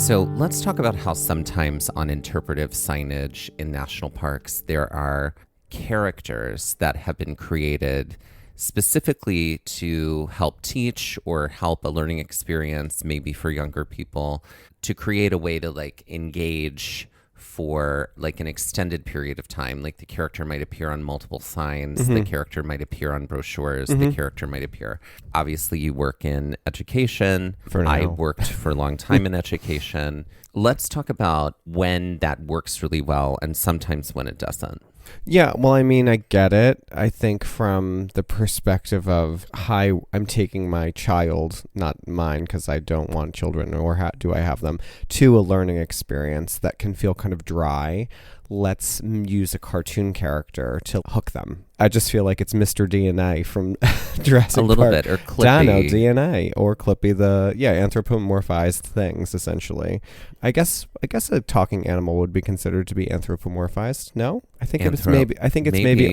So let's talk about how sometimes on interpretive signage in national parks, there are characters that have been created specifically to help teach or help a learning experience, maybe for younger people, to create a way to like engage for like an extended period of time. Like the character might appear on multiple signs, the character might appear on brochures, the character might appear. Obviously, you work in education. I worked for a long time in education. Let's talk about when that works really well and sometimes when it doesn't. Yeah, well, I mean, I get it. I think from the perspective of, hi, I'm taking my child, not mine because I don't want children, or do I have them, to a learning experience that can feel kind of dry. Let's use a cartoon character to hook them. I just feel like it's Mr. DNA from Jurassic Park. A little bit, or Clippy. Dino DNA, or Clippy, anthropomorphized things, essentially. I guess a talking animal would be considered to be anthropomorphized. No? I think it's maybe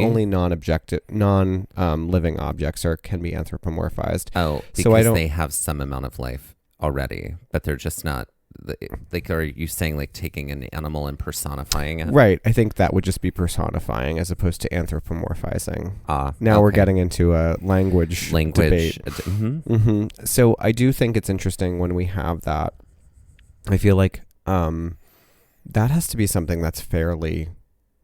only non-living objects can be anthropomorphized. Oh, because they have some amount of life already, but they're just not. Like, are you saying like taking an animal and personifying it? Right. I think that would just be personifying as opposed to anthropomorphizing. Now we're getting into a language debate. So I do think it's interesting when we have that. I feel like that has to be something that's fairly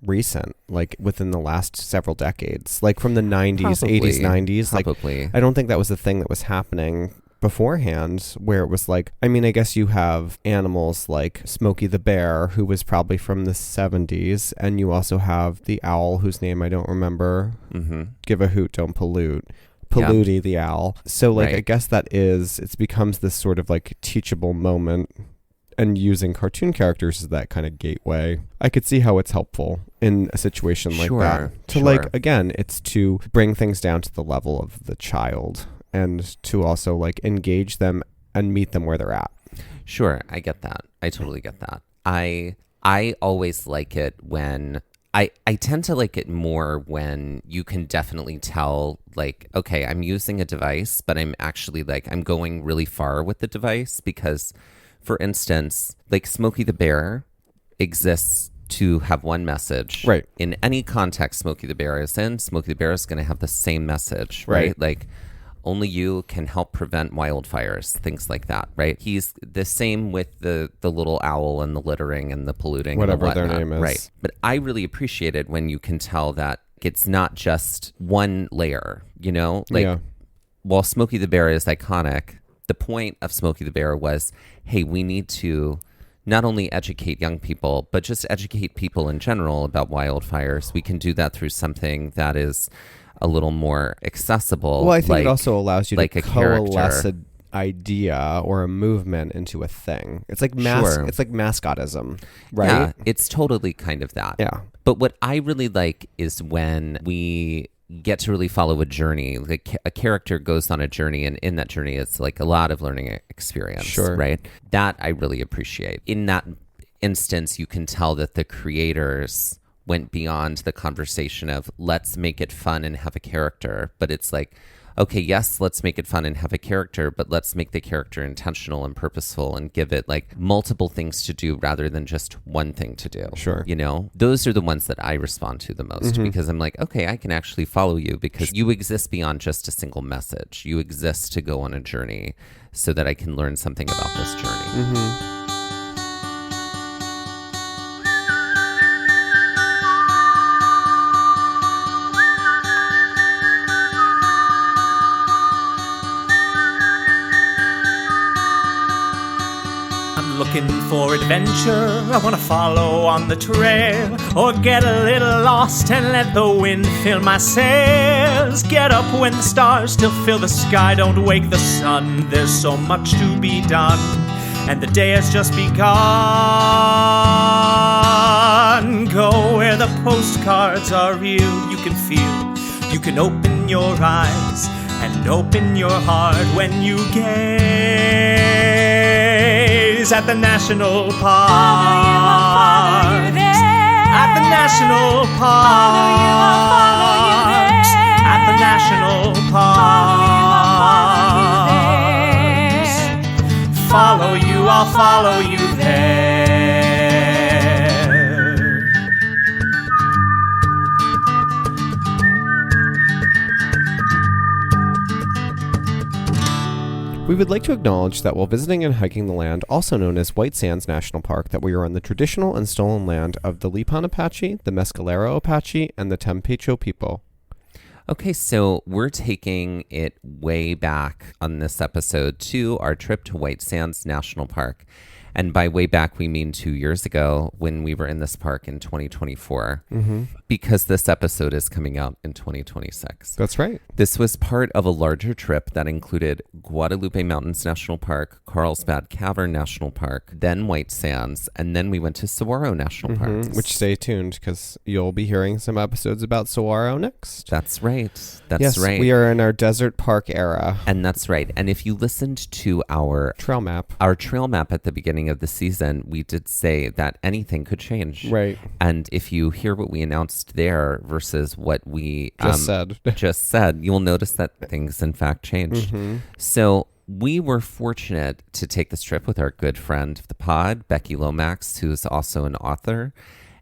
recent, like within the last several decades, like from the 90s, 80s, 90s. Probably. Like, I don't think that was the thing that was happening beforehand, where it was like, I mean, I guess you have animals like Smokey the Bear, who was probably from the 70s, and you also have the owl, whose name I don't remember. Give a hoot, don't pollute. Polluty the owl. So like, right. I guess it becomes this sort of like teachable moment, and using cartoon characters as that kind of gateway. I could see how it's helpful in a situation like that. To like, again, it's to bring things down to the level of the child, and to also like engage them and meet them where they're at. Sure, I get that. I totally get that. I always like it when I tend to like it more when you can definitely tell, like, okay, I'm using a device, but I'm actually like, I'm going really far with the device because, for instance, like Smokey the Bear exists to have one message. Right. In any context Smokey the Bear is in, Smokey the Bear is going to have the same message, right? Like, only you can help prevent wildfires, things like that, right? He's the same with the little owl and the littering and the polluting. Whatever and their name is. Right. But I really appreciate it when you can tell that it's not just one layer, you know? Like, while Smokey the Bear is iconic, the point of Smokey the Bear was, hey, we need to not only educate young people, but just educate people in general about wildfires. We can do that through something that is a little more accessible. Well, I think it also allows you like to coalesce an idea or a movement into a thing. It's like it's like mascotism, right? Yeah, it's totally kind of that. Yeah. But what I really like is when we get to really follow a journey. Like a character goes on a journey, and in that journey, it's like a lot of learning experience, right? That I really appreciate. In that instance, you can tell that the creators went beyond the conversation of let's make it fun and have a character, but it's like, okay, yes, let's make it fun and have a character, but let's make the character intentional and purposeful and give it like multiple things to do rather than just one thing to do. Sure. You know, those are the ones that I respond to the most because I'm like, okay, I can actually follow you because you exist beyond just a single message. You exist to go on a journey so that I can learn something about this journey. Looking for adventure, I want to follow on the trail, or get a little lost and let the wind fill my sails. Get up when the stars still fill the sky, don't wake the sun, there's so much to be done, and the day has just begun. Go where the postcards are real, you can feel, you can open your eyes and open your heart when you gaze at the national park. Follow you there. At the national park. At the national park. Follow you, I'll I'll follow you there. We would like to acknowledge that while visiting and hiking the land, also known as White Sands National Park, that we are on the traditional and stolen land of the Lipan Apache, the Mescalero Apache, and the Tempecho people. Okay, so we're taking it way back on this episode to our trip to White Sands National Park. And by way back, we mean 2 years ago when we were in this park in 2024, because this episode is coming out in 2026. That's right. This was part of a larger trip that included Guadalupe Mountains National Park, Carlsbad Cavern National Park, then White Sands, and then we went to Saguaro National Park. Which stay tuned because you'll be hearing some episodes about Saguaro next. That's right. That's yes, right. We are in our desert park era. And that's right. And if you listened to our Trail map at the beginning of the season, we did say that anything could change. Right. And if you hear what we announced there versus what we just said, you'll notice that things in fact changed. So we were fortunate to take this trip with our good friend of the pod, Becky Lomax, who's also an author,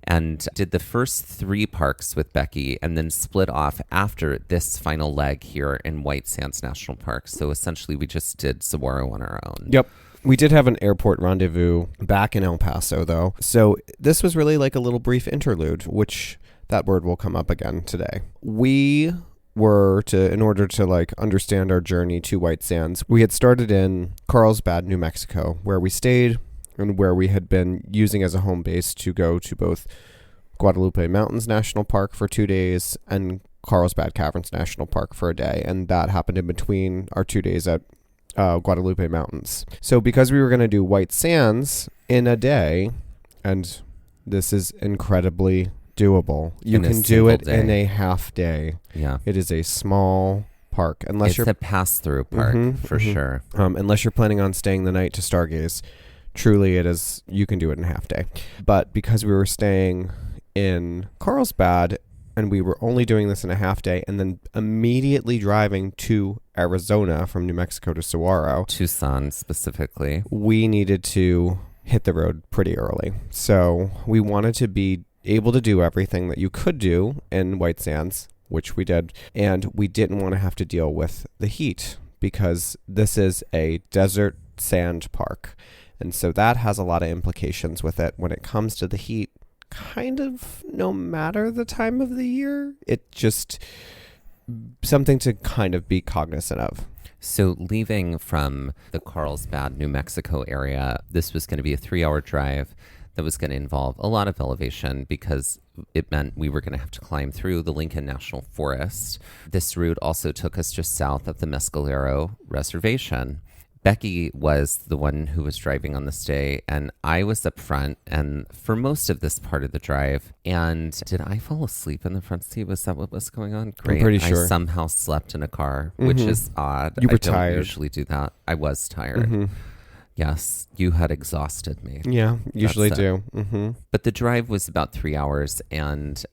and did the first 3 parks with Becky and then split off after this final leg here in White Sands National Park. So essentially we just did Saguaro on our own. Yep. We did have an airport rendezvous back in El Paso, though. So this was really like a little brief interlude, which that word will come up again today. We were in order to like understand our journey to White Sands, we had started in Carlsbad, New Mexico, where we stayed and where we had been using as a home base to go to both Guadalupe Mountains National Park for 2 days and Carlsbad Caverns National Park for a day. And that happened in between our 2 days at Guadalupe Mountains. So because we were going to do White Sands in a day, and this is incredibly doable, you can do it in a half day. Yeah. It is a small park. Unless it's a pass-through park for sure. Unless you're planning on staying the night to stargaze, truly it is, you can do it in a half day. But because we were staying in Carlsbad and we were only doing this in a half day and then immediately driving to Arizona from New Mexico to Saguaro, Tucson specifically, we needed to hit the road pretty early. So we wanted to be able to do everything that you could do in White Sands, which we did, and we didn't want to have to deal with the heat because this is a desert sand park. And so that has a lot of implications with it when it comes to the heat. Kind of no matter the time of the year, it just something to kind of be cognizant of. So leaving from the Carlsbad, New Mexico area, this was going to be a 3-hour drive that was going to involve a lot of elevation because it meant we were going to have to climb through the Lincoln National Forest. This route also took us just south of the Mescalero Reservation. Becky was the one who was driving on this day, and I was up front and for most of this part of the drive. And did I fall asleep in the front seat? Was that what was going on? Great. I'm pretty sure. I somehow slept in a car, which is odd. You were I don't tired. usually do that. I was tired. Yes, you had exhausted me. Yeah, usually That's do. But the drive was about 3 hours, and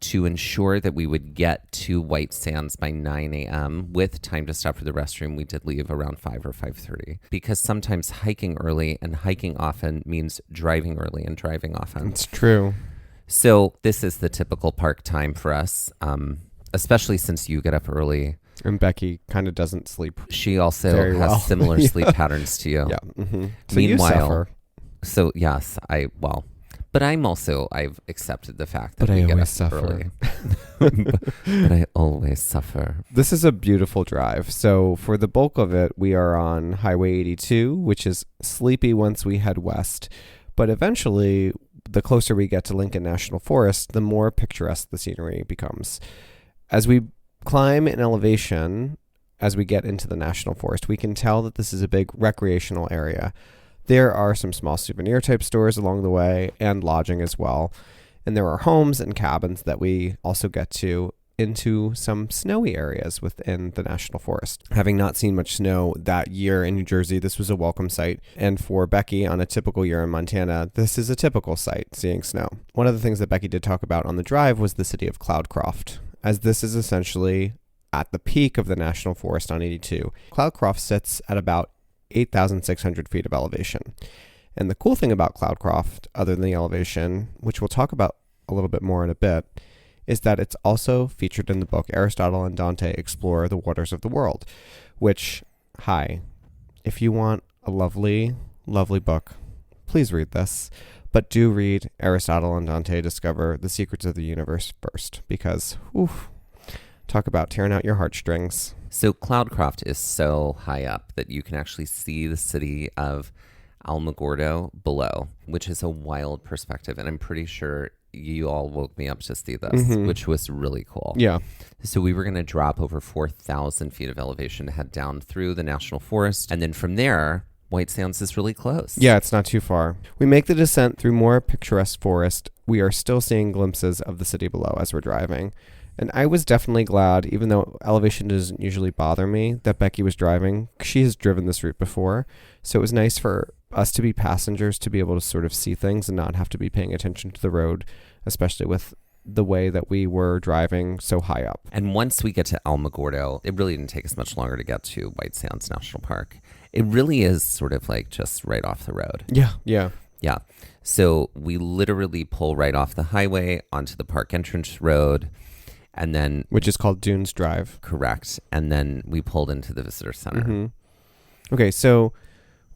to ensure that we would get to White Sands by 9 a.m. with time to stop for the restroom, we did leave around 5 or 5:30. Because sometimes hiking early and hiking often means driving early and driving often. It's true. So this is the typical park time for us, especially since you get up early. And Becky kind of doesn't sleep. She also Very has well. similar sleep patterns to you. Yeah. So Meanwhile, you suffer. So yes, but I've accepted the fact that But we I get always up suffer. early. but I always suffer. This is a beautiful drive. So for the bulk of it, we are on Highway 82, which is sleepy once we head west. But eventually, the closer we get to Lincoln National Forest, the more picturesque the scenery becomes. As we climb in elevation, as we get into the National Forest, we can tell that this is a big recreational area. There are some small souvenir type stores along the way and lodging as well. And there are homes and cabins that we also get to into some snowy areas within the National Forest. Having not seen much snow that year in New Jersey, this was a welcome sight. And for Becky, on a typical year in Montana, this is a typical sight, seeing snow. One of the things that Becky did talk about on the drive was the city of Cloudcroft, as this is essentially at the peak of the National Forest on 82. Cloudcroft sits at about 8,600 feet of elevation. And the cool thing about Cloudcroft, other than the elevation, which we'll talk about a little bit more in a bit, is that it's also featured in the book Aristotle and Dante Explore the Waters of the World, which, if you want a lovely, lovely book, please read this. But do read Aristotle and Dante Discover the Secrets of the Universe first, because, talk about tearing out your heartstrings. So Cloudcroft is so high up that you can actually see the city of Alamogordo below, which is a wild perspective. And I'm pretty sure you all woke me up to see this, which was really cool. Yeah. So we were going to drop over 4,000 feet of elevation to head down through the national forest. And then from there, White Sands is really close. Yeah, it's not too far. We make the descent through more picturesque forest. We are still seeing glimpses of the city below as we're driving. And I was definitely glad, even though elevation doesn't usually bother me, that Becky was driving. She has driven this route before. So it was nice for us to be passengers to be able to sort of see things and not have to be paying attention to the road, especially with the way that we were driving so high up. And once we get to Alamogordo, it really didn't take us much longer to get to White Sands National Park. It really is sort of like just right off the road. Yeah. Yeah. So we literally pull right off the highway onto the park entrance road. And then, which is called Dunes Drive. Correct. And then we pulled into the visitor center. Okay, so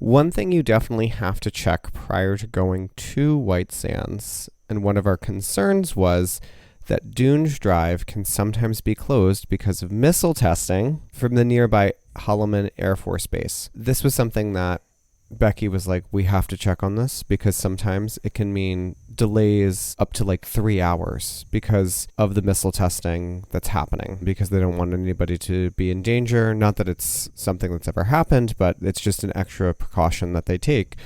one thing you definitely have to check prior to going to White Sands, and one of our concerns was that Dunes Drive can sometimes be closed because of missile testing from the nearby Holloman Air Force Base. This was something that Becky was like, we have to check on this because sometimes it can mean delays up to like 3 hours because of the missile testing that's happening, because they don't want anybody to be in danger. Not that it's something that's ever happened, but it's just an extra precaution that they take.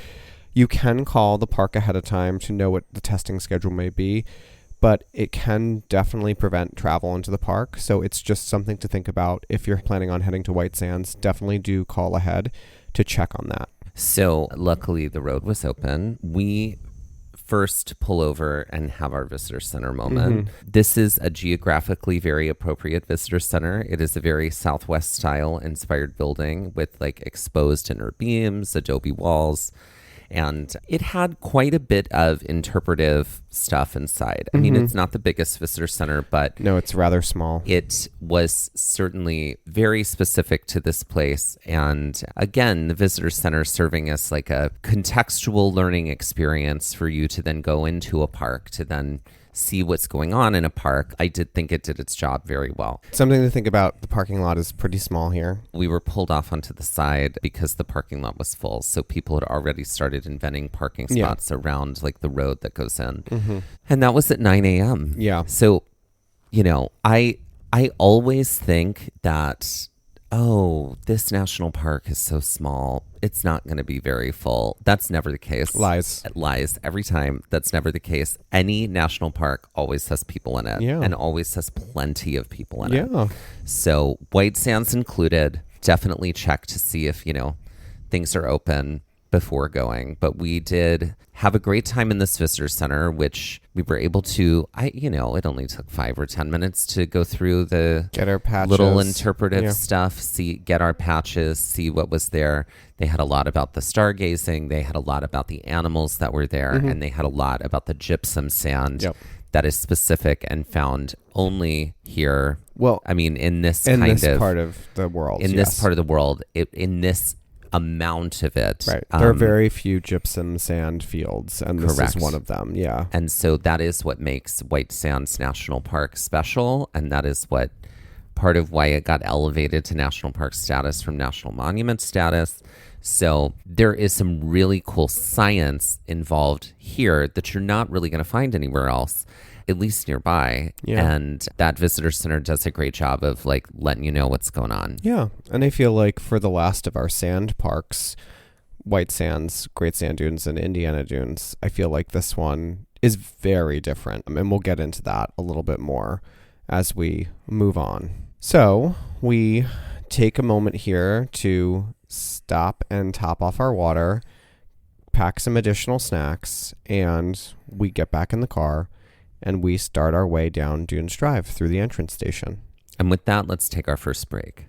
You can call the park ahead of time to know what the testing schedule may be, but it can definitely prevent travel into the park. So it's just something to think about. If you're planning on heading to White Sands, definitely do call ahead to check on that. So luckily the road was open. We first pull over and have our visitor center moment. This is a geographically very appropriate visitor center. It is a very Southwest style inspired building with like exposed inner beams, adobe walls. And it had quite a bit of interpretive stuff inside. I mean, it's not the biggest visitor center, but no, it's rather small. It was certainly very specific to this place. And again, the visitor center serving as like a contextual learning experience for you to then go into a park to then see what's going on in a park. I did think it did its job very well. Something to think about, the parking lot is pretty small here. We were pulled off onto the side because the parking lot was full. So people had already started inventing parking spots around like the road that goes in. And that was at 9 a.m. Yeah. So, you know, I always think that, oh, this national park is so small, it's not going to be very full. That's never the case. Lies every time. That's never the case. Any national park always has people in it, and always has plenty of people in it. So White Sands included. Definitely check to see if, you know, things are open before going. But we did have a great time in this visitor center, which we were able to, it only took 5 or 10 minutes to go through the get our patches, little interpretive stuff, get our patches, see what was there. They had a lot about the stargazing. They had a lot about the animals that were there, and they had a lot about the gypsum sand that is specific and found only here. Well, I mean, in this part of the world. This part of the world, in this amount of it. Right. There are very few gypsum sand fields, and this correct. is one of them. Yeah. And so that is what makes White Sands National Park special, and that is what part of why it got elevated to national park status from national monument status. So there is some really cool science involved here that you're not really going to find anywhere else, at least nearby. And that visitor center does a great job of like letting you know what's going on. Yeah. And I feel like for the last of our sand parks, White Sands, Great Sand Dunes, and Indiana Dunes, I feel like this one is very different. And we'll get into that a little bit more as we move on. So we take a moment here to stop and top off our water, pack some additional snacks, and we get back in the car and we start our way down Dunes Drive through the entrance station. And with that, let's take our first break.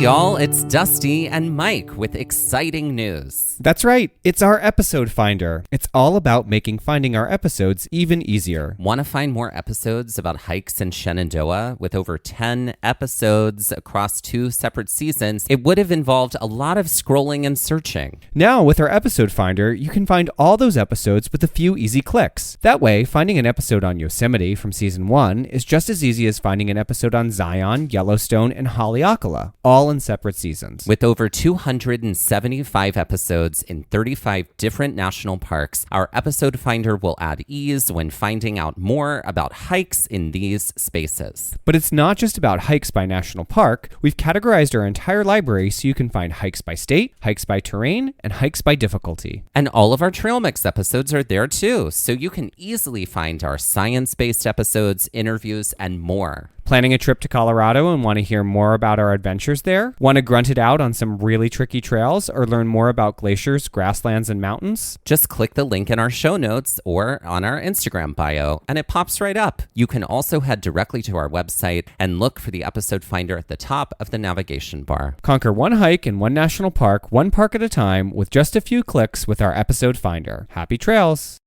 y'all, it's Dusty and Mike with exciting news. That's right. It's our episode finder. It's all about making finding our episodes even easier. Want to find more episodes about hikes in Shenandoah? With over 10 episodes across 2 separate seasons, it would have involved a lot of scrolling and searching. Now, with our episode finder, you can find all those episodes with a few easy clicks. That way, finding an episode on Yosemite from season 1 is just as easy as finding an episode on Zion, Yellowstone, and Haleakala, all in separate seasons. With over 275 episodes in 35 different national parks, our episode finder will add ease when finding out more about hikes in these spaces. But it's not just about hikes by national park. We've categorized our entire library so you can find hikes by state, hikes by terrain, and hikes by difficulty. And all of our Trail Mix episodes are there too, so you can easily find our science-based episodes, interviews, and more. Planning a trip to Colorado and want to hear more about our adventures there? Want to grunt it out on some really tricky trails or learn more about glaciers, grasslands, and mountains? Just click the link in our show notes or on our Instagram bio, and it pops right up. You can also head directly to our website and look for the episode finder at the top of the navigation bar. Conquer one hike in one national park, one park at a time, with just a few clicks with our episode finder. Happy trails!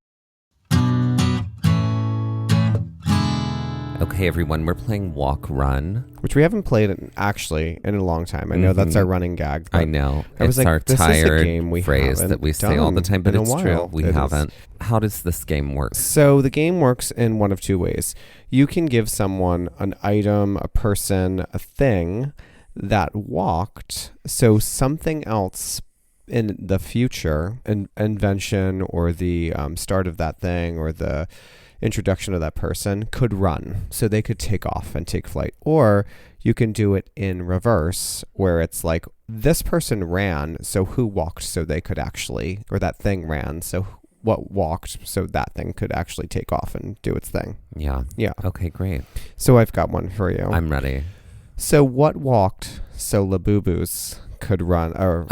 Okay, everyone, we're playing Walk Run. Which we haven't played in a long time. I know that's our running gag. I know. I was it's like, our this is a tired game we phrase haven't that we say all the time, but done it's in a true. while. We It is. haven't. How does this game work? So the game works in one of two ways. You can give someone an item, a person, a thing that walked. So something else in the future, an invention or the start of that thing or the introduction of that person could run. So they could take off and take flight. Or you can do it in reverse where it's like this person ran, so who walked so they could actually, or that thing ran, so what walked so that thing could actually take off and do its thing. Yeah. Yeah. Okay, great. So I've got one for you. I'm ready. So what walked so Labubu's could run? Or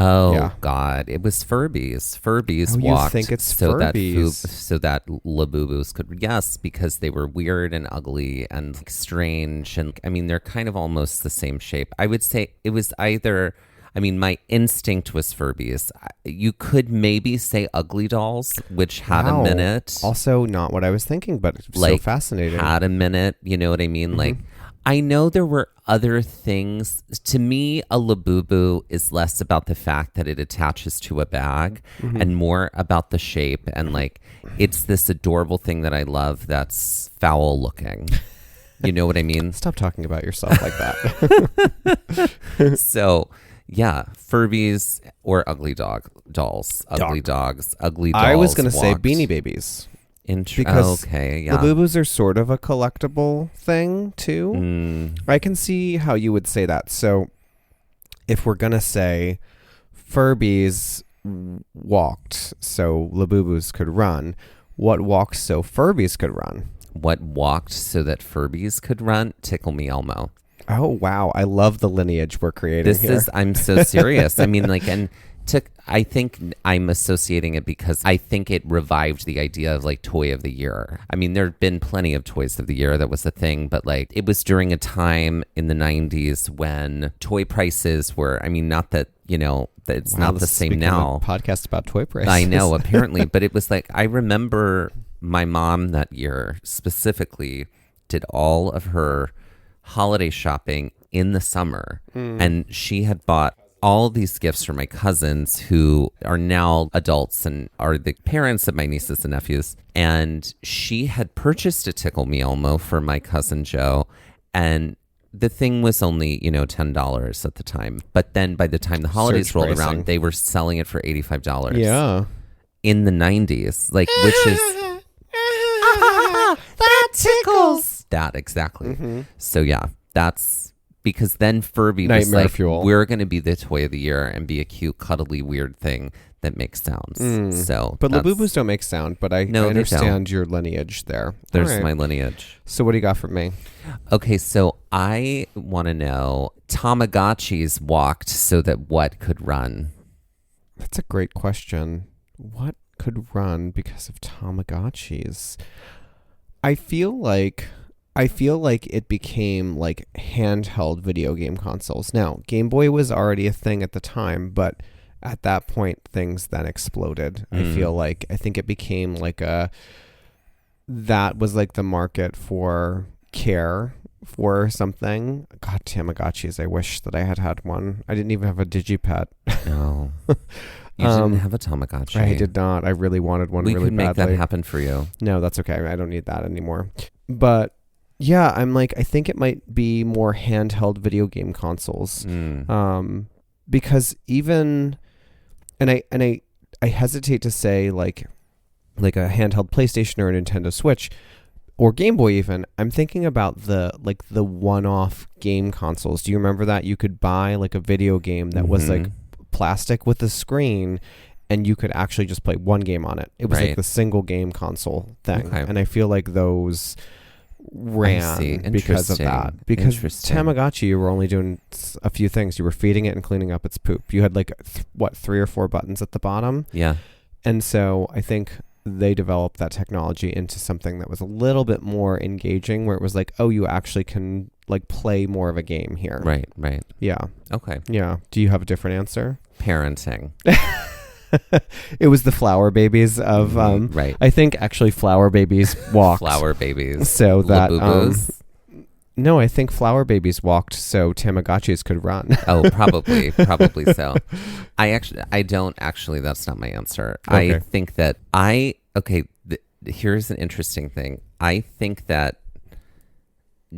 God, it was Furbies. Furbies you walked think it's so Furbies? that Labubus could. Yes, because they were weird and ugly and strange, and I mean they're kind of almost the same shape. I would say it was either. I mean, my instinct was Furbies. You could maybe say Ugly Dolls, which had a minute. Also, not what I was thinking, but so fascinating. Had a minute. You know what I mean? Mm-hmm. Like, I know there were other things. To me, a Labubu is less about the fact that it attaches to a bag and more about the shape. And like, it's this adorable thing that I love that's foul looking. You know what I mean? Stop talking about yourself like that. So, yeah, Furbies or Ugly Dolls. Ugly Dogs. Ugly Dolls. I was going to say walked. Beanie Babies. Because okay, yeah. Labubus are sort of a collectible thing too. I can see how you would say that. So if we're gonna say Furbies walked so Labubus could run, what walked so Furbies could run? What walked so that Furbies could run? Tickle Me Elmo. Oh wow, I love the lineage we're creating here. I'm so serious. I mean, like, and I think I'm associating it because I think it revived the idea of like toy of the year. I mean, there have been plenty of toys of the year. That was a thing, but like it was during a time in the 90s when toy prices were, I mean, not that, you know, that it's not the same now. Podcast about toy prices. I know, apparently, but it was like, I remember my mom that year specifically did all of her holiday shopping in the summer, and she had bought all these gifts for my cousins who are now adults and are the parents of my nieces and nephews. And she had purchased a Tickle Me Elmo for my cousin Joe. And the thing was only, you know, $10 at the time. But then by the time the holidays Surge rolled pricing. around, they were selling it for $85. Yeah. In the 90s, like, which is... That tickles. That, exactly. So yeah, that's... Because then Furby was Nightmare like, fuel. we're going to be the toy of the year and be a cute, cuddly, weird thing that makes sounds. So, But that's- Labubus don't make sound, but I No, they understand your lineage there. There's All right. my lineage. So what do you got for me? Okay, so I want to know, Tamagotchis walked so that what could run? That's a great question. What could run because of Tamagotchis? I feel like I feel like it became like handheld video game consoles. Now, Game Boy was already a thing at the time, but at that point, things then exploded. I feel like, I think it became like that was like the market for care for something. God, Tamagotchis. I wish that I had one. I didn't even have a Digipet. No. You didn't have a Tamagotchi. I did not. I really wanted one really badly. We could make that happen for you. No, that's okay. I don't need that anymore. But yeah, I'm like, I think it might be more handheld video game consoles. Because even, and I hesitate to say like a handheld PlayStation or a Nintendo Switch or Game Boy even. I'm thinking about the one-off game consoles. Do you remember that? You could buy like a video game that was like plastic with a screen, and you could actually just play one game on it. It was like the single game console thing. Okay. And I feel like those ran because of that. Because Tamagotchi, you were only doing a few things. You were feeding it and cleaning up its poop. You had like 3 or 4 buttons at the bottom. Yeah. And so I think they developed that technology into something that was a little bit more engaging, where it was like, oh, you actually can like play more of a game here. Right. Yeah. Okay. Yeah. Do you have a different answer? Parenting. It was the flower babies of right. I think actually flower babies walked. Flower babies. So that no, I think flower babies walked so Tamagotchis could run. Oh, probably so. I don't actually, that's not my answer. Okay. I think that here's an interesting thing. I think that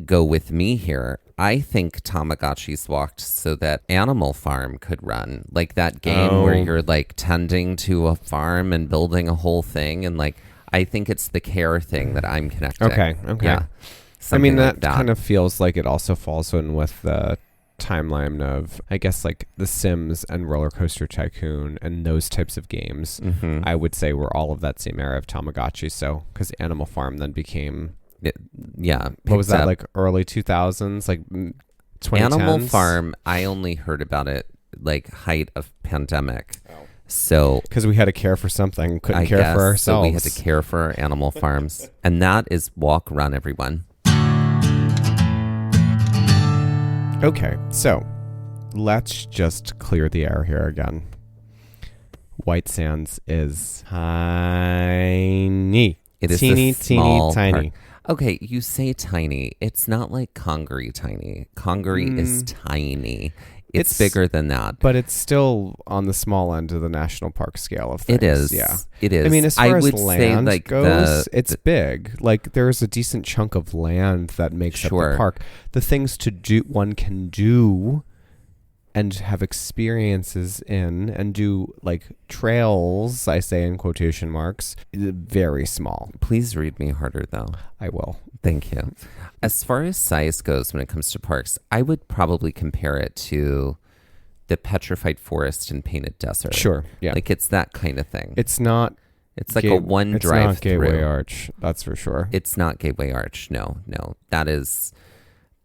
go with me here. I think Tamagotchis walked so that Animal Farm could run. Like that game where you're like tending to a farm and building a whole thing. And like, I think it's the care thing that I'm connecting. Okay. Yeah. I mean, that kind of feels like it also falls in with the timeline of, I guess, like The Sims and Roller Coaster Tycoon and those types of games. I would say were all of that same era of Tamagotchi. So, because Animal Farm then became... What was that, up. Like early 2000s, like 2010s? Animal Farm, I only heard about it like height of pandemic. So because we had to care for something, couldn't care for ourselves. So we had to care for animal farms. And that is walk, run, everyone. Okay, so let's just clear the air here again. White Sands is tiny. It is teeny, small tiny. Park. Okay, you say tiny. It's not like Congaree tiny. Congaree is tiny. It's bigger than that. But it's still on the small end of the national park scale of things. It is. Yeah. It is. I mean, as far as land like goes, it's big. Like, there's a decent chunk of land that makes up the park. The things to do, one can do and have experiences in and do like trails, I say in quotation marks, very small. Please read me harder though. I will. Thank you. As far as size goes when it comes to parks, I would probably compare it to the Petrified Forest and Painted Desert. Sure. Yeah. Like it's that kind of thing. It's not. It's like a one drive It's not Gateway Arch. That's for sure. It's not Gateway Arch. No. That is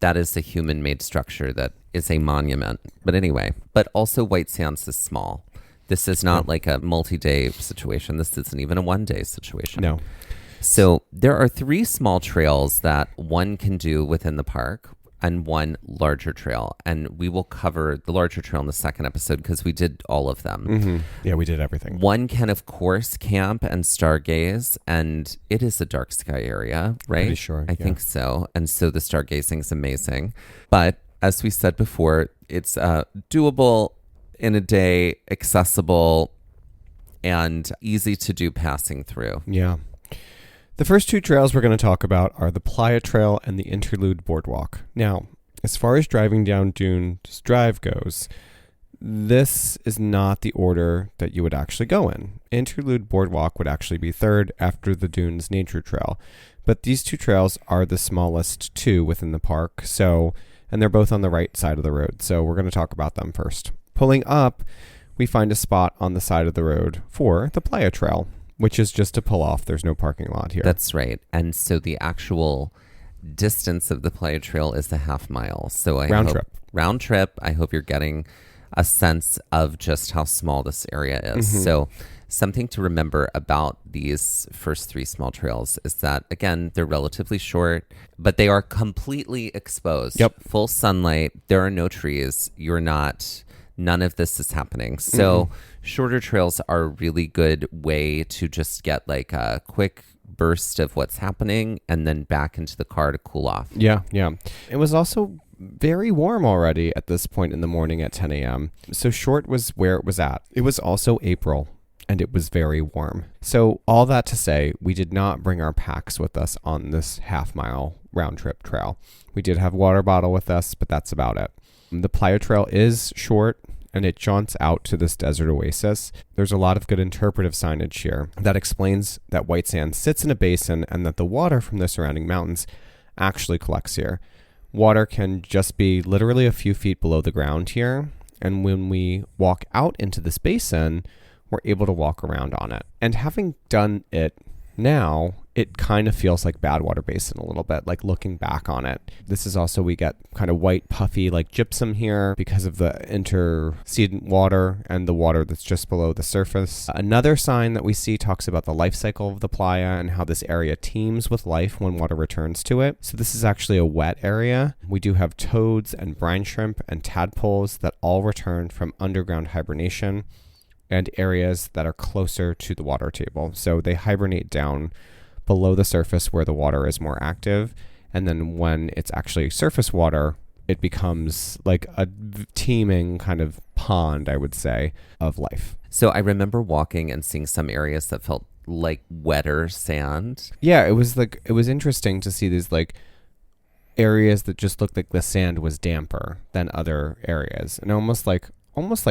a human-made structure that is a monument. But anyway, but also White Sands is small. This is not like a multi-day situation. This isn't even a one-day situation. No. So there are 3 small trails that one can do within the park and one larger trail. And we will cover the larger trail in the second episode because we did all of them. Mm-hmm. Yeah, we did everything. One can, of course, camp and stargaze. And it is a dark sky area, right? Pretty sure. I think so. And so the stargazing is amazing. But as we said before, it's doable in a day, accessible, and easy to do passing through. Yeah. The first 2 trails we're going to talk about are the Playa Trail and the Interlude Boardwalk. Now, as far as driving down Dunes Drive goes, this is not the order that you would actually go in. Interlude Boardwalk would actually be third after the Dunes Nature Trail. But these 2 trails are the smallest 2 within the park, and they're both on the right side of the road. So we're going to talk about them first. Pulling up, we find a spot on the side of the road for the Playa Trail, which is just to pull off. There's no parking lot here. That's right. And so the actual distance of the Playa Trail is the half mile. So round trip. I hope you're getting a sense of just how small this area is. Mm-hmm. Something to remember about these first 3 small trails is that, again, they're relatively short, but they are completely exposed. Yep. Full sunlight. There are no trees. None of this is happening. So shorter trails are a really good way to just get like a quick burst of what's happening and then back into the car to cool off. Yeah. It was also very warm already at this point in the morning at 10 a.m. So short was where it was at. It was also April and it was very warm. So all that to say, we did not bring our packs with us on this half-mile round trip trail. We did have a water bottle with us, but that's about it. The Playa Trail is short and it jaunts out to this desert oasis. There's a lot of good interpretive signage here that explains that white sand sits in a basin and that the water from the surrounding mountains actually collects here. Water can just be literally a few feet below the ground here. And when we walk out into this basin, we're able to walk around on it. And having done it now, it kind of feels like Badwater Basin a little bit, like looking back on it. This is also, we get kind of white, puffy, like gypsum here because of the intercedent water and the water that's just below the surface. Another sign that we see talks about the life cycle of the playa and how this area teems with life when water returns to it. So this is actually a wet area. We do have toads and brine shrimp and tadpoles that all return from underground hibernation and areas that are closer to the water table. So they hibernate down below the surface where the water is more active. And then when it's actually surface water, it becomes like a teeming kind of pond, I would say, of life. So I remember walking and seeing some areas that felt like wetter sand. Yeah, it was interesting to see these like areas that just looked like the sand was damper than other areas, and almost like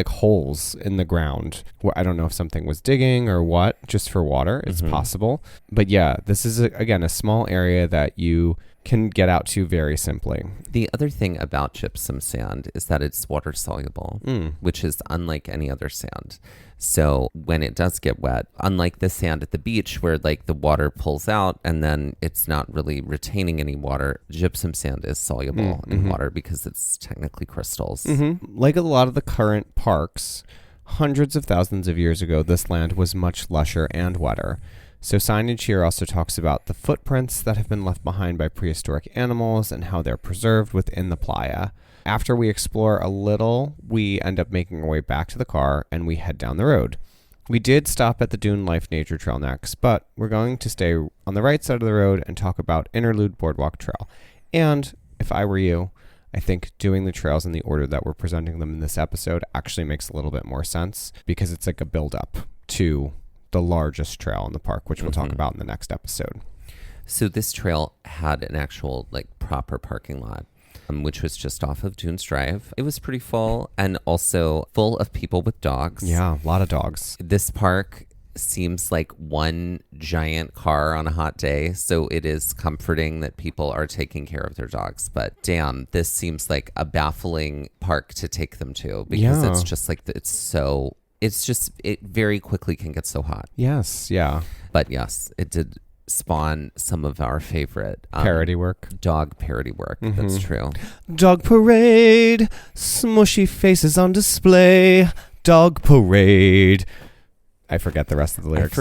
holes in the ground. I don't know if something was digging or what, just for water. It's possible. But yeah, this is, again, a small area that you can get out to very simply. The other thing about gypsum sand is that it's water soluble, which is unlike any other sand. So when it does get wet, unlike the sand at the beach where like the water pulls out and then it's not really retaining any water, gypsum sand is soluble in water because it's technically crystals. Like a lot of the current parks, hundreds of thousands of years ago, this land was much lusher and wetter. So signage here also talks about the footprints that have been left behind by prehistoric animals and how they're preserved within the playa. After we explore a little, we end up making our way back to the car and we head down the road. We did stop at the Dune Life Nature Trail next, but we're going to stay on the right side of the road and talk about Interlude Boardwalk Trail. And if I were you, I think doing the trails in the order that we're presenting them in this episode actually makes a little bit more sense because it's like a build-up to the largest trail in the park, which we'll talk about in the next episode. So this trail had an actual like proper parking lot, which was just off of Dunes Drive. It was pretty full and also full of people with dogs. Yeah, a lot of dogs. This park seems like one giant car on a hot day, so it is comforting that people are taking care of their dogs. But damn, this seems like a baffling park to take them to because it's just like, it very quickly can get so hot. Yes, yeah. But yes, it did spawn some of our favorite parody work. Dog parody work. That's true. Dog parade, smushy faces on display. Dog parade. I forget the rest of the lyrics.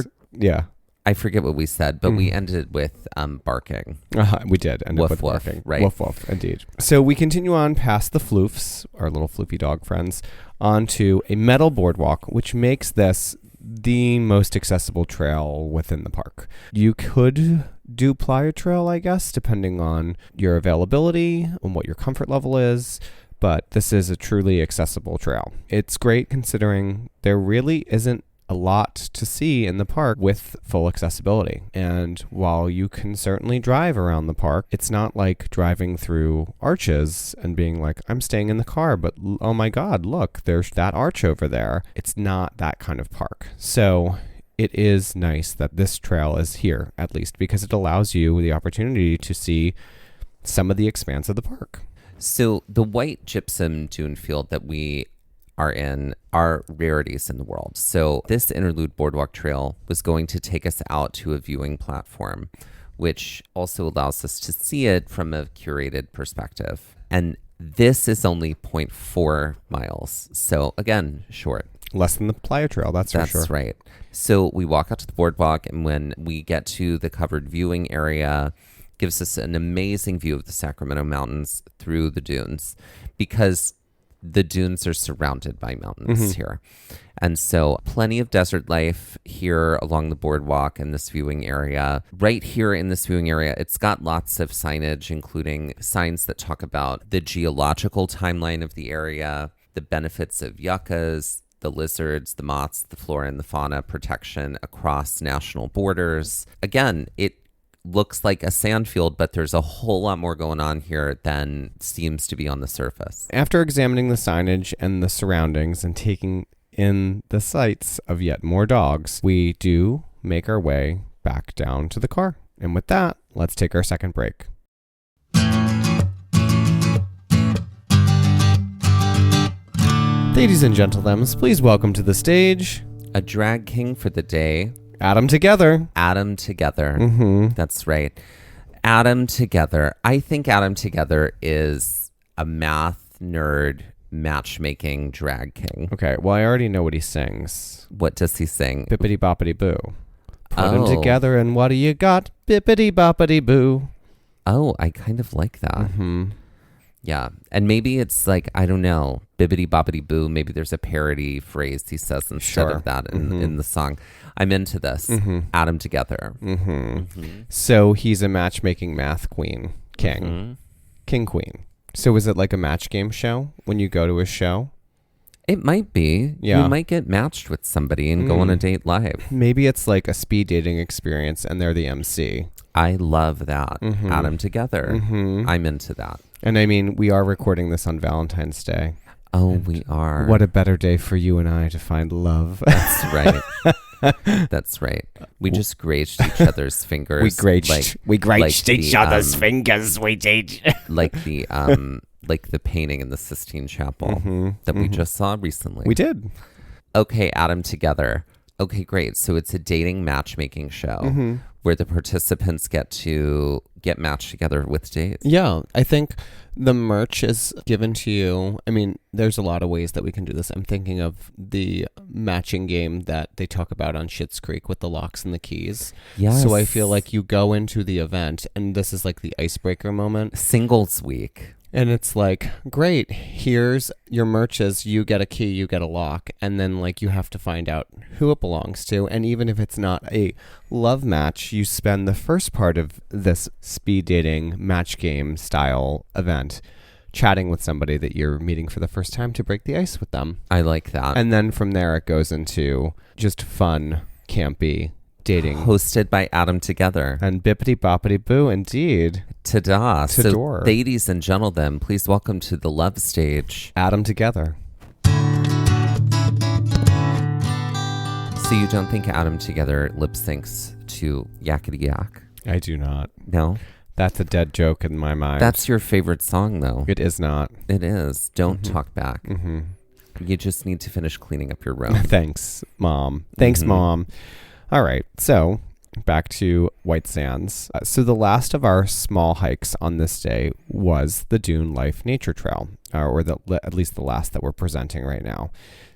I forget what we said, but we ended with barking. We did end up with woof, barking. right? Woof woof, indeed. So we continue on past the floofs, our little floofy dog friends, onto a metal boardwalk, which makes this the most accessible trail within the park. You could do Playa Trail, I guess, depending on your availability and what your comfort level is. But this is a truly accessible trail. It's great considering there really isn't a lot to see in the park with full accessibility. And while you can certainly drive around the park, it's not like driving through arches and being like, I'm staying in the car, but oh my God, look, there's that arch over there. It's not that kind of park. So it is nice that this trail is here, at least, because it allows you the opportunity to see some of the expanse of the park. So the white gypsum dune field that we are in are rarities in the world. So this Interlude Boardwalk Trail was going to take us out to a viewing platform, which also allows us to see it from a curated perspective. And this is only 0.4 miles. So again, short. Less than the playa trail, that's for sure. That's right. So we walk out to the boardwalk, and when we get to the covered viewing area, gives us an amazing view of the Sacramento Mountains through the dunes, because the dunes are surrounded by mountains here. And so plenty of desert life here along the boardwalk in this viewing area. Right here in this viewing area, it's got lots of signage, including signs that talk about the geological timeline of the area, the benefits of yuccas, the lizards, the moths, the flora and the fauna protection across national borders. Again, it looks like a sand field, but there's a whole lot more going on here than seems to be on the surface. After examining the signage and the surroundings and taking in the sights of yet more dogs, we do make our way back down to the car. And with that, let's take our second break. Ladies and gentlemen, please welcome to the stage A drag king for the day. Adam Together. Adam Together. Mm-hmm. That's right. Adam Together. I think Adam Together is a math nerd matchmaking drag king. Okay, well, I already know what he sings. What does he sing? Bippity boppity boo. Put them together and what do you got? Bippity boppity boo. Oh, I kind of like that. Mm-hmm. Yeah. And maybe it's like, I don't know, bibbity boppity boo. Maybe there's a parody phrase he says instead of that in the song. I'm into this. Adam Together. So he's a matchmaking math queen, king, king queen. So is it like a match game show when you go to a show? It might be. Yeah. You might get matched with somebody and go on a date live. Maybe it's like a speed dating experience and they're the MC. I love that. Adam Together. I'm into that. And I mean, we are recording this on Valentine's Day. Oh, we are. What a better day for you and I to find love. That's right. That's right. We just graced each other's fingers. We graced each other's fingers. We did. like the painting in the Sistine Chapel that we just saw recently. We did. Okay, Adam Together. Okay, great. So it's a dating matchmaking show where the participants get to get matched together with dates. Yeah, I think the merch is given to you. I mean, there's a lot of ways that we can do this. I'm thinking of the matching game that they talk about on Schitt's Creek with the locks and the keys. Yes. So I feel like you go into the event, and this is like the icebreaker moment. Singles week. And it's like, great, here's your merches. You get a key, you get a lock. And then like you have to find out who it belongs to. And even if it's not a love match, you spend the first part of this speed dating match game style event chatting with somebody that you're meeting for the first time to break the ice with them. I like that. And then from there it goes into just fun, campy dating. Hosted by Adam Together. And bippity boppity boo, indeed. Ta-da. Ta-dor. So, ladies and gentlemen, please welcome to the love stage. Adam Together. So you don't think Adam Together lip syncs to Yakety Yak? I do not. No? That's a dead joke in my mind. That's your favorite song, though. It is not. It is. Don't talk back. You just need to finish cleaning up your room. Thanks, Mom. Thanks, Mom. All right. So back to White Sands. So the last of our small hikes on this day was the Dune Life Nature Trail, or at least the last that we're presenting right now.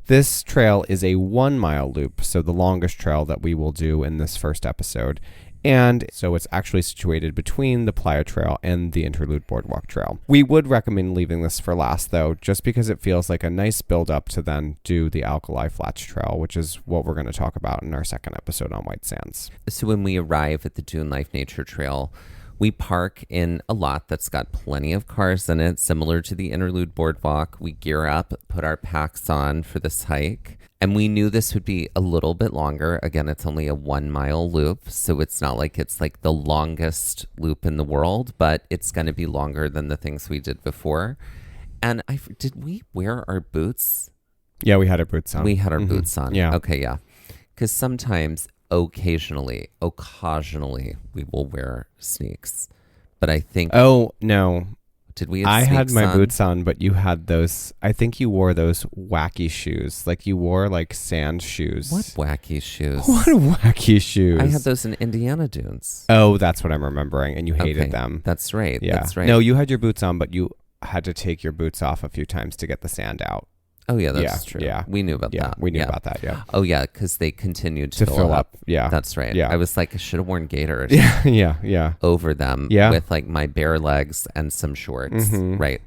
This trail is a 1 mile loop, so the longest trail that we will do in this first episode. And so it's actually situated between the Playa Trail and the Interlude Boardwalk Trail. We would recommend leaving this for last, though, just because it feels like a nice build up to then do the Alkali Flats Trail, which is what we're going to talk about in our second episode on White Sands. So when we arrive at the Dune Life Nature Trail, we park in a lot that's got plenty of cars in it, similar to the Interlude Boardwalk. We gear up, put our packs on for this hike. And we knew this would be a little bit longer. Again, it's only a 1 mile loop, so it's not like it's like the longest loop in the world, but it's going to be longer than the things we did before. And did we wear our boots? Yeah, we had our boots on. We had our boots on. Yeah. Okay, yeah. Because sometimes, occasionally, we will wear sneaks. But I think... Oh, no. Did we have I had sneaks my on? boots on, but you had those. I think you wore those wacky shoes. Like you wore like sand shoes. What wacky shoes? What wacky shoes? I had those in Indiana Dunes. Oh, that's what I'm remembering. And you hated Okay, them. That's right. Yeah. That's right. No, you had your boots on, but you had to take your boots off a few times to get the sand out. Oh, yeah, that's true. Yeah. We knew about Yeah, that. we knew about that, yeah. Oh, yeah, because they continued To fill up. Yeah. That's right. Yeah. I was like, I should have worn gaiters Yeah. over them Yeah. with like my bare legs and some shorts. Right.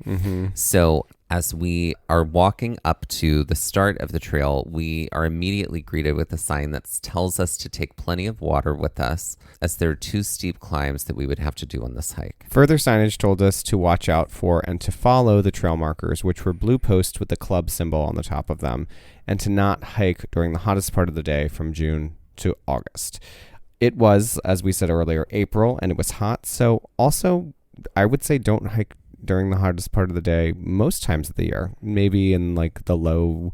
So as we are walking up to the start of the trail, we are immediately greeted with a sign that tells us to take plenty of water with us, as there are 2 steep climbs that we would have to do on this hike. Further signage told us to watch out for and to follow the trail markers, which were blue posts with the club symbol on the top of them, and to not hike during the hottest part of the day from June to August. It was, as we said earlier, April, and it was hot, so also I would say don't hike during the hottest part of the day most times of the year. Maybe in like the low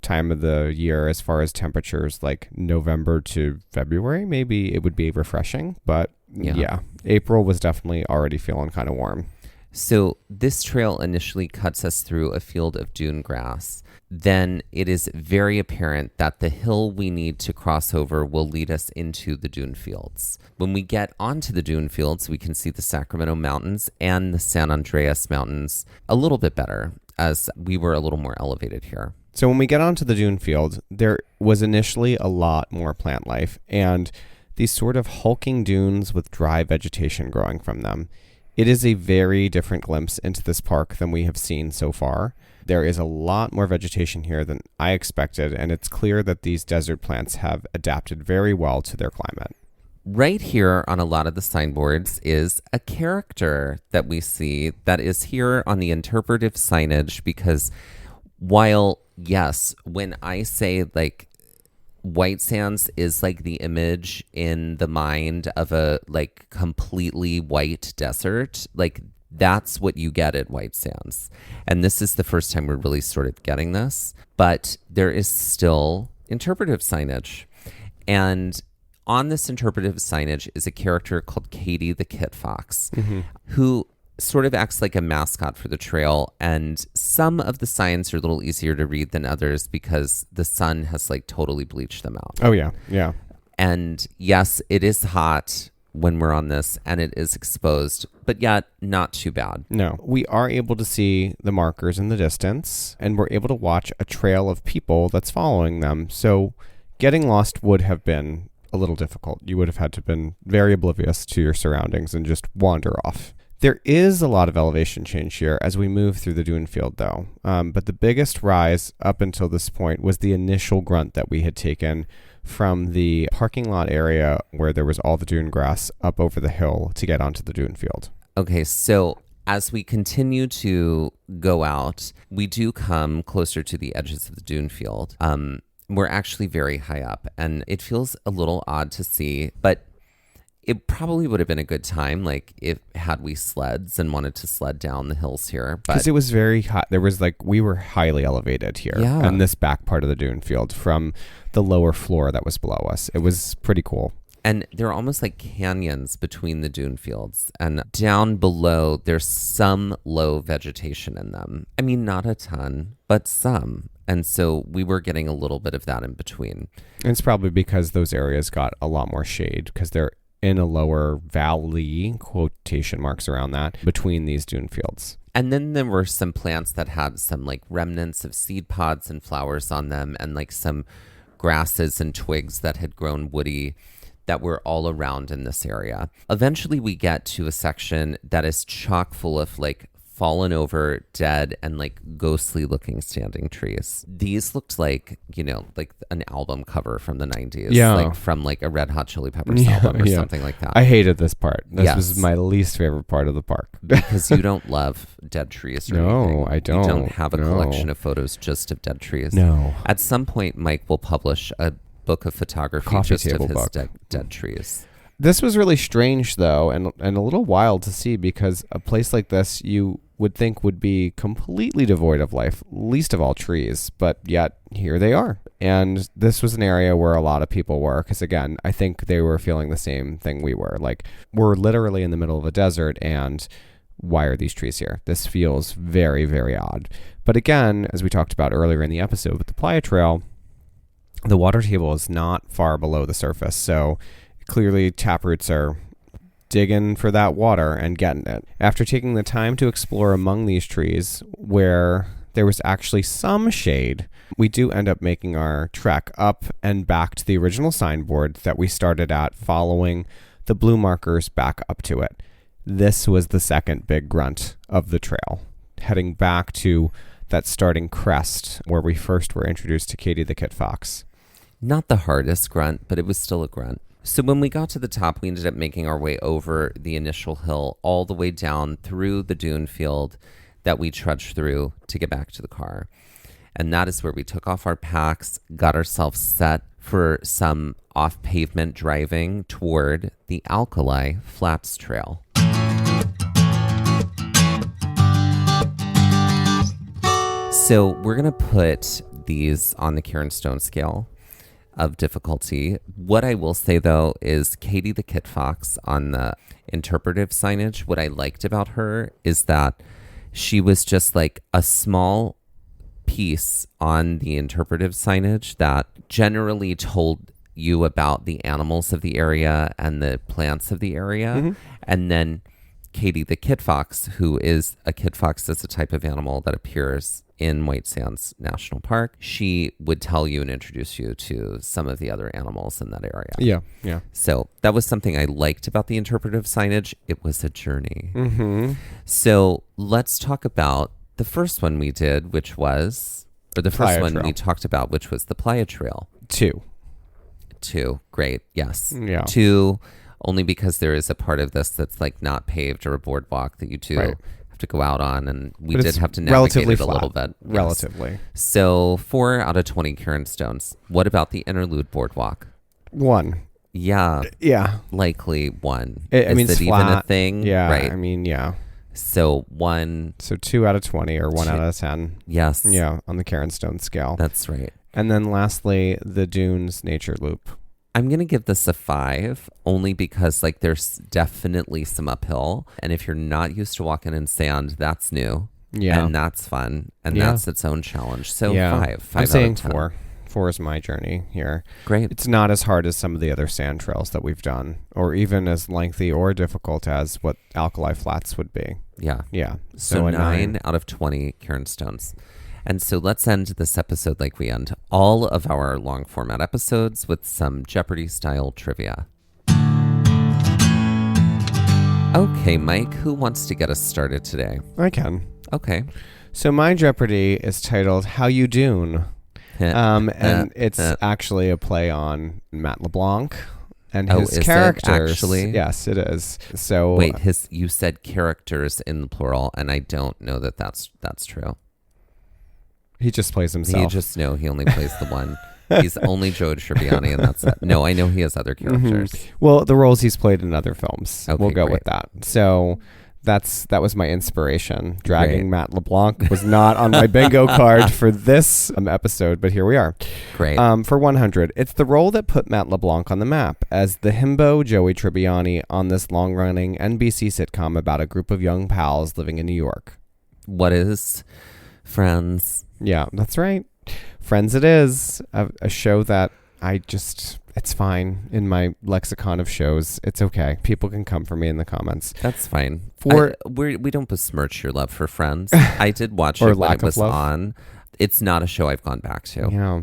time of the year as far as temperatures, like November to February, maybe it would be refreshing. But yeah, April was definitely already feeling kind of warm. So this trail initially cuts us through a field of dune grass. Then it is very apparent that the hill we need to cross over will lead us into the dune fields. When we get onto the dune fields, we can see the Sacramento Mountains and the San Andreas Mountains a little bit better, as we were a little more elevated here. So when we get onto the dune field, there was initially a lot more plant life and these sort of hulking dunes with dry vegetation growing from them. It is a very different glimpse into this park than we have seen so far. There is a lot more vegetation here than I expected, and it's clear that these desert plants have adapted very well to their climate. Right here on a lot of the signboards is a character that we see that is here on the interpretive signage, because while, yes, when I say like White Sands is like the image in the mind of a like completely white desert, like that's what you get at White Sands. And this is the first time we're really sort of getting this, but there is still interpretive signage. And on this interpretive signage is a character called Katie the Kit Fox, who sort of acts like a mascot for the trail. And some of the signs are a little easier to read than others because the sun has like totally bleached them out. Oh, yeah. And yes, it is hot when we're on this and it is exposed, but yet not too bad. No, we are able to see the markers in the distance, and we're able to watch a trail of people that's following them. So getting lost would have been a little difficult. You would have had to have been very oblivious to your surroundings and just wander off. There is a lot of elevation change here as we move through the dune field, though. But the biggest rise up until this point was the initial grunt that we had taken from the parking lot area where there was all the dune grass up over the hill to get onto the dune field. Okay, so as we continue to go out, we do come closer to the edges of the dune field. We're actually very high up, and it feels a little odd to see, but it probably would have been a good time, like if had we sleds and wanted to sled down the hills here. Because it was very hot. There was like, we were highly elevated here in this back part of the dune field from the lower floor that was below us. It was pretty cool. And there are almost like canyons between the dune fields. And down below, there's some low vegetation in them. I mean, not a ton, but some. And so we were getting a little bit of that in between. And it's probably because those areas got a lot more shade because they're in a lower valley, quotation marks around that, between these dune fields. And then there were some plants that had some like remnants of seed pods and flowers on them, and like some grasses and twigs that had grown woody that were all around in this area. Eventually we get to a section that is chock full of like fallen over, dead, and like ghostly looking standing trees. These looked like, you know, like an album cover from the 90s. Yeah. Like from like a Red Hot Chili Peppers album or something like that. I hated this part. This was Yes. my least favorite part of the park. Because you don't love dead trees or No, anything. I don't. You don't have a No. collection of photos just of dead trees. No. At some point, Mike will publish a book of photography Coffee just table of his book. dead trees. This was really strange, though, and a little wild to see, because a place like this you would think would be completely devoid of life, least of all trees, but yet here they are. And this was an area where a lot of people were, because again, I think they were feeling the same thing we were. Like, we're literally in the middle of a desert, and why are these trees here? This feels very, very odd. But again, as we talked about earlier in the episode with the Playa Trail, the water table is not far below the surface, so clearly taproots are digging for that water and getting it. After taking the time to explore among these trees where there was actually some shade. We do end up making our trek up and back to the original signboard that we started at, following the blue markers back up to it. This was the second big grunt of the trail, heading back to that starting crest where we first were introduced to Katie the Kit Fox. Not the hardest grunt, but it was still a grunt. So when we got to the top, we ended up making our way over the initial hill all the way down through the dune field that we trudged through to get back to the car. And that is where we took off our packs, got ourselves set for some off-pavement driving toward the Alkali Flats Trail. So we're going to put these on the Karen Stone scale of difficulty. What I will say, though, is Katie the Kit Fox on the interpretive signage, what I liked about her is that she was just like a small piece on the interpretive signage that generally told you about the animals of the area and the plants of the area. Mm-hmm. And then Katie the Kit Fox, who is a kit fox, is a type of animal that appears in White Sands National Park. She would tell you and introduce you to some of the other animals in that area. Yeah. So that was something I liked about the interpretive signage. It was a journey. Mm-hmm. So let's talk about the first one we did, which was, or the first one we talked about, which was the Playa Trail. Two. Great. Yes. Yeah. 2, only because there is a part of this that's like not paved or a boardwalk that you do have to go out on, and we did have to navigate it a little bit. Yes. Relatively. So 4 out of 20 Karen Stones. What about the interlude boardwalk? 1. Yeah. Likely 1. I mean, is it flat. even a thing? Yeah. Right. I mean, yeah. So 1. So 2 out of 20 or 1 out of 10. Yes. Yeah, on the Karen Stone scale. That's right. And then lastly, the Dunes Nature Loop. I'm going to give this a 5 only because like there's definitely some uphill. And if you're not used to walking in sand, that's new. Yeah. And that's fun. And that's its own challenge. So 5 I'm out saying of 10. 4. 4 is my journey here. Great. It's not as hard as some of the other sand trails that we've done, or even as lengthy or difficult as what Alkali Flats would be. Yeah. Yeah. So 9 out of 20 Karen Stones. And so let's end this episode like we end all of our long format episodes with some Jeopardy style trivia. Okay, Mike, who wants to get us started today? I can. Okay. So my Jeopardy is titled How You Dune. And it's actually a play on Matt LeBlanc and his characters. Actually? Yes, it is. So wait, you said characters in the plural, and I don't know that that's true. He just plays himself. He only plays the one. He's only Joe Tribbiani, and that's it. No, I know he has other characters. Mm-hmm. Well, the roles he's played in other films. Okay, we'll go great. with that. So that was my inspiration. Dragging Matt LeBlanc was not on my bingo card for this episode, but here we are. Great. For 100, it's the role that put Matt LeBlanc on the map as the himbo Joey Tribbiani on this long-running NBC sitcom about a group of young pals living in New York. What is Friends? Yeah, that's right. Friends it is. A show that it's fine in my lexicon of shows. It's okay. People can come for me in the comments. That's fine. We don't besmirch your love for Friends. I did watch it when it was on. It's not a show I've gone back to. Yeah.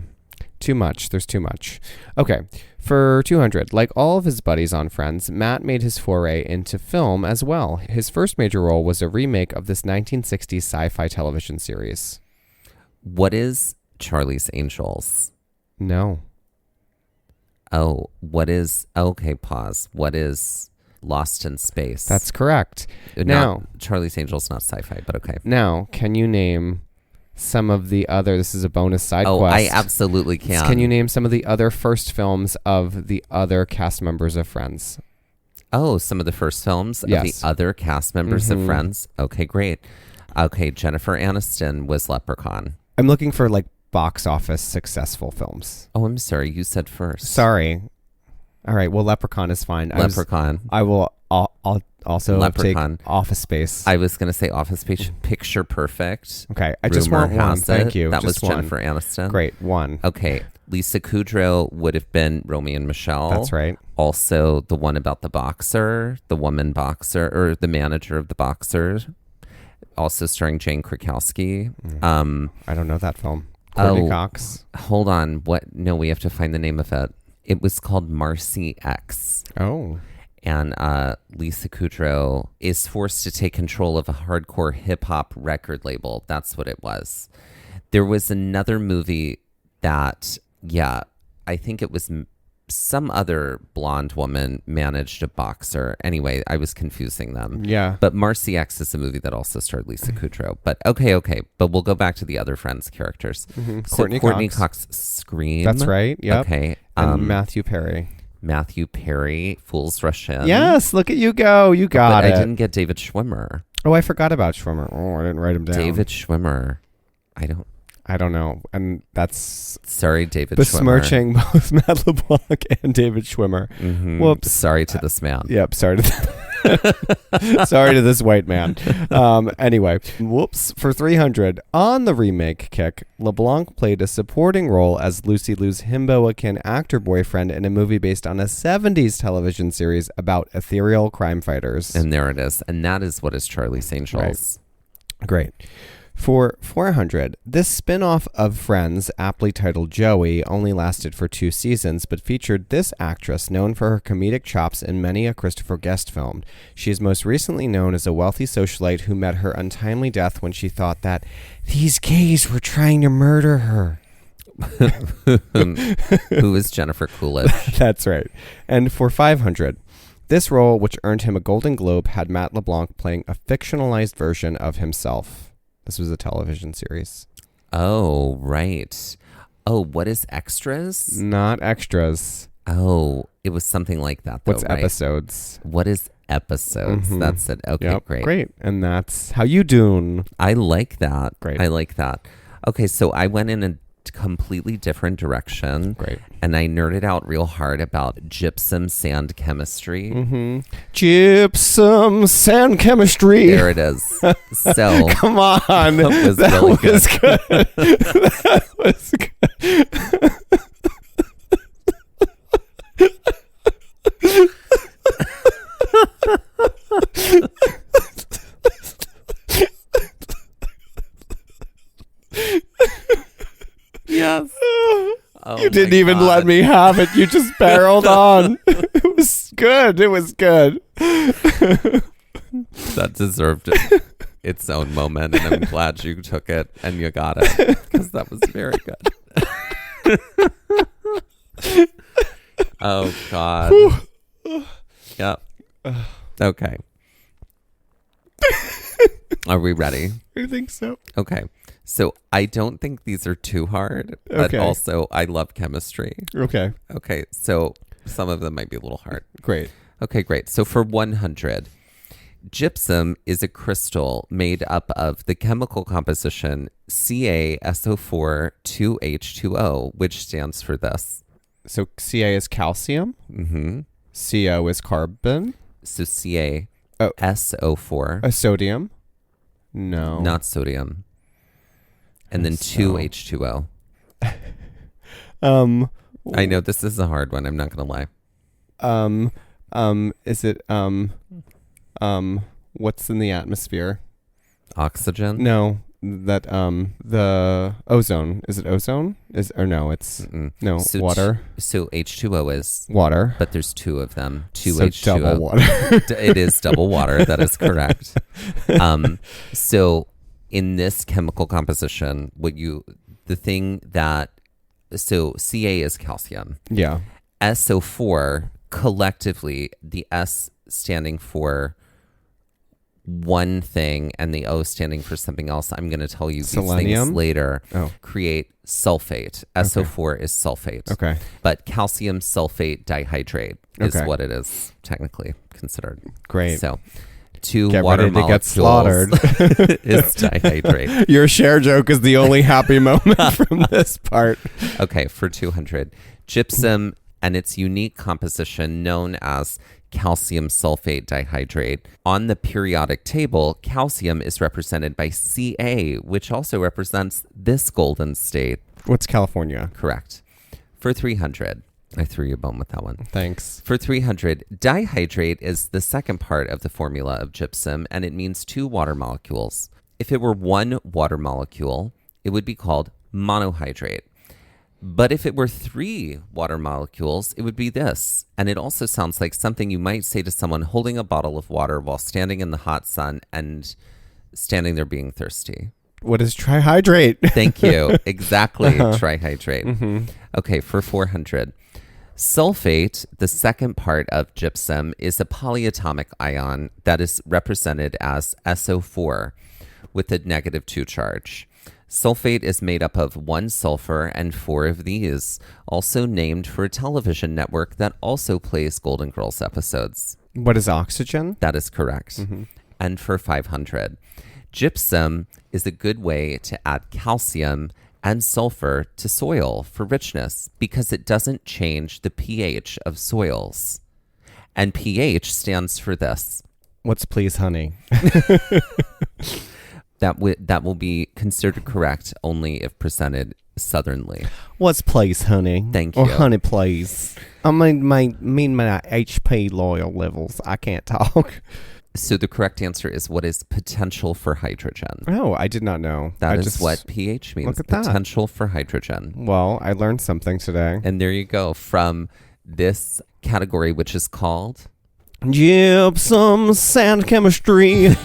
Too much. There's too much. Okay. For 200, like all of his buddies on Friends, Matt made his foray into film as well. His first major role was a remake of this 1960s sci-fi television series. What is Charlie's Angels? No. Oh, okay, pause. What is Lost in Space? That's correct. Now, Charlie's Angels, not sci-fi, but okay. Now, can you name some of the other, this is a bonus side quest. Oh, I absolutely can. Can you name some of the other first films of the other cast members of Friends? Oh, some of the first films of the other cast members of Friends? Okay, great. Okay, Jennifer Aniston was Leprechaun. I'm looking for like box office successful films. Oh, I'm sorry. You said first. Sorry. All right. Well, Leprechaun is fine. Leprechaun. I'll also Leprechaun. take Office Space. I was going to say Office Space. Picture Perfect. Okay. I just want one. Thank you. That just was Jennifer Aniston. Great. One. Okay. Lisa Kudrow would have been Romy and Michelle. That's right. Also, the one about the boxer, the woman boxer, or the manager of the boxer. also starring Jane Krakowski. I don't know that film. Courtney Cox. Hold on. What? No, we have to find the name of it. It was called Marcy X. Oh. And Lisa Kudrow is forced to take control of a hardcore hip-hop record label. That's what it was. There was another movie that, I think it was some other blonde woman managed a boxer. Anyway, I was confusing them. Yeah. But Marcy X is a movie that also starred Lisa Kudrow. But okay. But we'll go back to the other Friends characters. Mm-hmm. So Courtney Cox, Scream. That's right. Yep. Okay. And Matthew Perry. Matthew Perry, Fools Rush In. Yes, look at you go. You got but it. I didn't get David Schwimmer. Oh, I forgot about Schwimmer. Oh, I didn't write him down. David Schwimmer. I don't know. And that's sorry, David besmirching both Matt LeBlanc and David Schwimmer. Mm-hmm. Whoops. Sorry to this man. Yep. Sorry to sorry to this white man. Anyway, whoops. For 300 on the remake kick, LeBlanc played a supporting role as Lucy Liu's himbo-akin actor boyfriend in a movie based on a 70s television series about ethereal crime fighters. And there it is. And that is what is Charlie's Angels. Right. Great. For 400, this spin-off of Friends, aptly titled Joey, only lasted for 2 seasons, but featured this actress known for her comedic chops in many a Christopher Guest film. She is most recently known as a wealthy socialite who met her untimely death when she thought that these gays were trying to murder her. Who is Jennifer Coolidge? That's right. And for 500, this role, which earned him a Golden Globe, had Matt LeBlanc playing a fictionalized version of himself. This was a television series. Oh, right. Oh, what is Extras? Not Extras. Oh, it was something like that, though, What's right? Episodes? What is Episodes? Mm-hmm. That's it. Okay, Yep, great. Great. And that's how you doon. I like that. Great. I like that. Okay, so I went in a completely different direction. Great. And I nerded out real hard about gypsum sand chemistry. Mm-hmm. Gypsum sand chemistry. There it is. So come on. That was really good. That was good. Yes. Oh, you didn't even let me have it. You just barreled on. It was good. It was good. That deserved its own moment, and I'm glad you took it and you got it because that was very good. Oh, God. Yep. Okay. Are we ready? I think so. Okay. So I don't think these are too hard, but Okay. also I love chemistry. Okay. Okay. So some of them might be a little hard. Great. Okay, great. So for 100, gypsum is a crystal made up of the chemical composition CaSO4 which stands for this. So Ca is calcium. Mm-hmm. Co is carbon. So CaSO4. Sodium. No. Not sodium. And then So- 2H2O. Um. I know this is a hard one. I'm not going to lie. Is it what's in the atmosphere? Oxygen? No, that the ozone. Is it ozone? No, it's Mm-mm. no So water. So H2O is, Water. but there's 2 of them. 2 So H2O. double water. It is double water. That is correct. So in this chemical composition, so Ca is calcium. Yeah. SO4 collectively, the S standing for one thing and the O standing for something else. I'm going to tell you these Selenium? things later. Oh. Create sulfate. SO4 is sulfate. Okay. But calcium sulfate dihydrate is Okay. what it is technically considered. Great. So 2 Get water ready to get molecules slaughtered. is dihydrate. Your share joke is the only happy moment from this part. Okay, for 200. Gypsum and its unique composition known as calcium sulfate dihydrate. On the periodic table, calcium is represented by Ca, which also represents this golden state. What's California? Correct. For 300. I threw you a bone with that one. Thanks. For 300, dihydrate is the second part of the formula of gypsum, and it means 2 water molecules. If it were one water molecule, it would be called monohydrate. But if it were 3 water molecules, it would be this. And it also sounds like something you might say to someone holding a bottle of water while standing in the hot sun and standing there being thirsty. What is trihydrate? Thank you. Exactly. Trihydrate. Okay, for 400. Sulfate, the second part of gypsum, is a polyatomic ion that is represented as SO4 with a -2 charge. Sulfate is made up of 1 sulfur and 4 of these, also named for a television network that also plays Golden Girls episodes. What is oxygen? That is correct. And for 500, gypsum is a good way to add calcium and sulfur to soil for richness because it doesn't change the pH of soils. And pH stands for this. What's please, honey? That will be considered correct only if presented southernly. What's please, honey? Thank you. Or honey, please. I mean my HP loyal levels. I can't talk. So the correct answer is what is potential for hydrogen. Oh, I did not know. That is what pH means. Look at that. Potential for hydrogen. Well, I learned something today. And there you go. From this category, which is called Gypsum sand chemistry.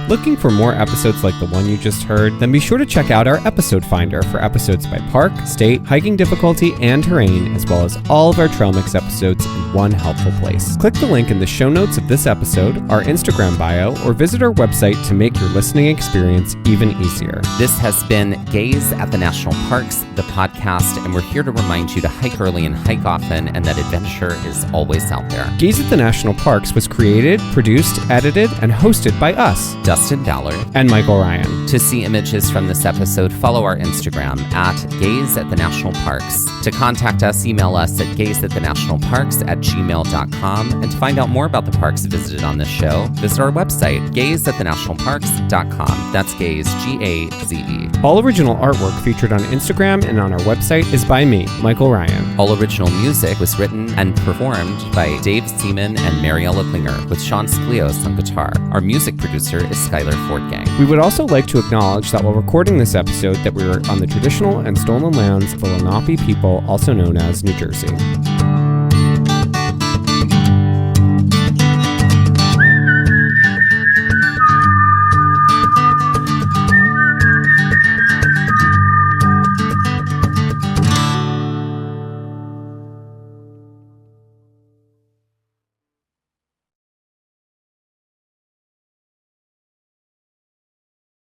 Looking for more episodes like the one you just heard? Then be sure to check out our episode finder for episodes by park, state, hiking difficulty, and terrain, as well as all of our Trail Mix episodes in one helpful place. Click the link in the show notes of this episode, our Instagram bio, or visit our website to make your listening experience even easier. This has been Gaze at the National Parks, the podcast, and we're here to remind you to hike early and hike often, and that adventure is always out there. Gaze at the National Parks was created, produced, edited, and hosted by us, Dustin Ballard and Michael Ryan. To see images from this episode, follow our Instagram at Gaze at the National Parks. To contact us, email us at gazeatthenationalparks@gmail.com. And to find out more about the parks visited on this show, visit our website, gazeatthenationalparks.com. That's Gaze, Gaze. All original artwork featured on Instagram and on our website is by me, Michael Ryan. All original music was written and performed by Dave Seaman and Mariella Klinger, with Sean Sklios on guitar. Our music producer is Skylar Fortgang. We would also like to acknowledge that while recording this episode that we were on the traditional and stolen lands of the Lenape people, also known as New Jersey.